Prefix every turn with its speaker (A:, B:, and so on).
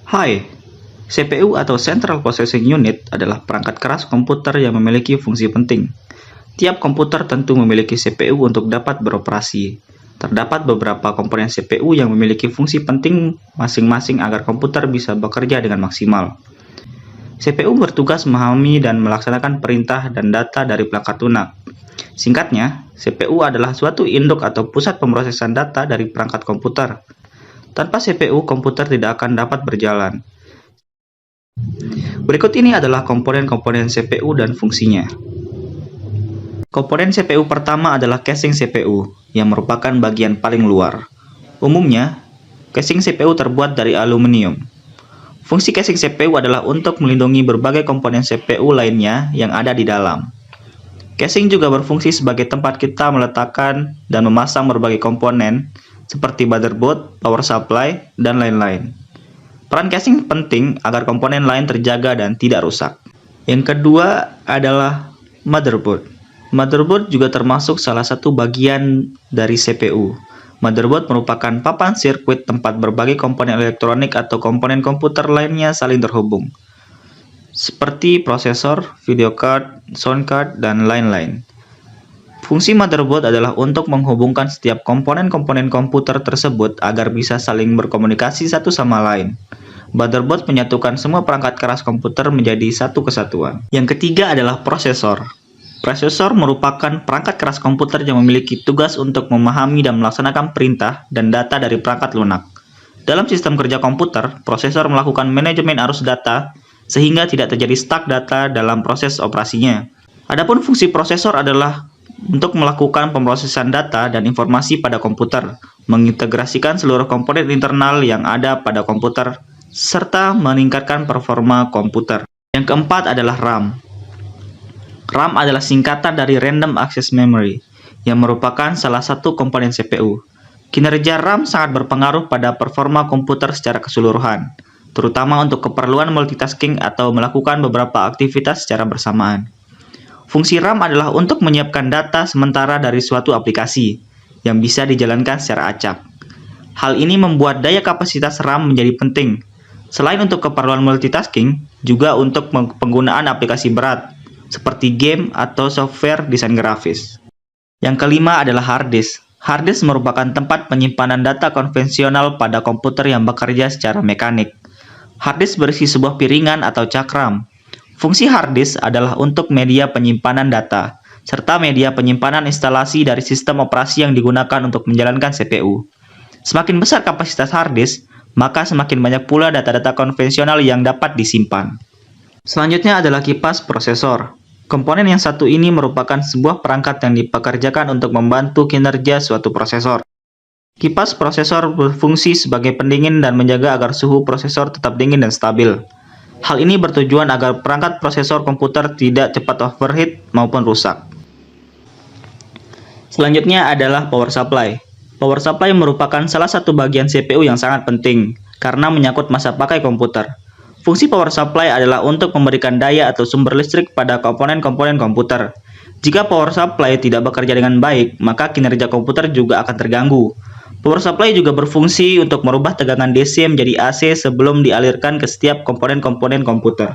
A: Hai, CPU atau Central Processing Unit adalah perangkat keras komputer yang memiliki fungsi penting. Tiap komputer tentu memiliki CPU untuk dapat beroperasi. Terdapat beberapa komponen CPU yang memiliki fungsi penting masing-masing agar komputer bisa bekerja dengan maksimal. CPU bertugas memahami dan melaksanakan perintah dan data dari perangkat lunak. Singkatnya, CPU adalah suatu induk atau pusat pemrosesan data dari perangkat komputer. Tanpa CPU, komputer tidak akan dapat berjalan. Berikut ini adalah komponen-komponen CPU dan fungsinya. Komponen CPU pertama adalah casing CPU, yang merupakan bagian paling luar. Umumnya, casing CPU terbuat dari aluminium. Fungsi casing CPU adalah untuk melindungi berbagai komponen CPU lainnya yang ada di dalam. Casing juga berfungsi sebagai tempat kita meletakkan dan memasang berbagai komponen, seperti motherboard, power supply, dan lain-lain. Peran casing penting agar komponen lain terjaga dan tidak rusak. Yang kedua adalah motherboard. Motherboard juga termasuk salah satu bagian dari CPU. Motherboard merupakan papan sirkuit tempat berbagai komponen elektronik atau komponen komputer lainnya saling terhubung, seperti prosesor, video card, sound card, dan lain-lain. Fungsi motherboard adalah untuk menghubungkan setiap komponen-komponen komputer tersebut agar bisa saling berkomunikasi satu sama lain. Motherboard menyatukan semua perangkat keras komputer menjadi satu kesatuan. Yang ketiga adalah prosesor. Prosesor merupakan perangkat keras komputer yang memiliki tugas untuk memahami dan melaksanakan perintah dan data dari perangkat lunak. Dalam sistem kerja komputer, prosesor melakukan manajemen arus data sehingga tidak terjadi stuck data dalam proses operasinya. Adapun fungsi prosesor adalah untuk melakukan pemrosesan data dan informasi pada komputer, mengintegrasikan seluruh komponen internal yang ada pada komputer, serta meningkatkan performa komputer. Yang keempat adalah RAM. RAM adalah singkatan dari Random Access Memory, yang merupakan salah satu komponen CPU. Kinerja RAM sangat berpengaruh pada performa komputer secara keseluruhan, terutama untuk keperluan multitasking atau melakukan beberapa aktivitas secara bersamaan. Fungsi RAM adalah untuk menyiapkan data sementara dari suatu aplikasi yang bisa dijalankan secara acak. Hal ini membuat daya kapasitas RAM menjadi penting. Selain untuk keperluan multitasking, juga untuk penggunaan aplikasi berat, seperti game atau software desain grafis. Yang kelima adalah hard disk. Hard disk merupakan tempat penyimpanan data konvensional pada komputer yang bekerja secara mekanik. Hard disk berisi sebuah piringan atau cakram. Fungsi hard disk adalah untuk media penyimpanan data, serta media penyimpanan instalasi dari sistem operasi yang digunakan untuk menjalankan CPU. Semakin besar kapasitas hard disk, maka semakin banyak pula data-data konvensional yang dapat disimpan. Selanjutnya adalah kipas prosesor. Komponen yang satu ini merupakan sebuah perangkat yang dipekerjakan untuk membantu kinerja suatu prosesor. Kipas prosesor berfungsi sebagai pendingin dan menjaga agar suhu prosesor tetap dingin dan stabil. Hal ini bertujuan agar perangkat prosesor komputer tidak cepat overheat maupun rusak. Selanjutnya adalah power supply. Power supply merupakan salah satu bagian CPU yang sangat penting karena menyangkut masa pakai komputer. Fungsi power supply adalah untuk memberikan daya atau sumber listrik pada komponen-komponen komputer. Jika power supply tidak bekerja dengan baik, maka kinerja komputer juga akan terganggu. Power supply juga berfungsi untuk merubah tegangan DC menjadi AC sebelum dialirkan ke setiap komponen-komponen komputer.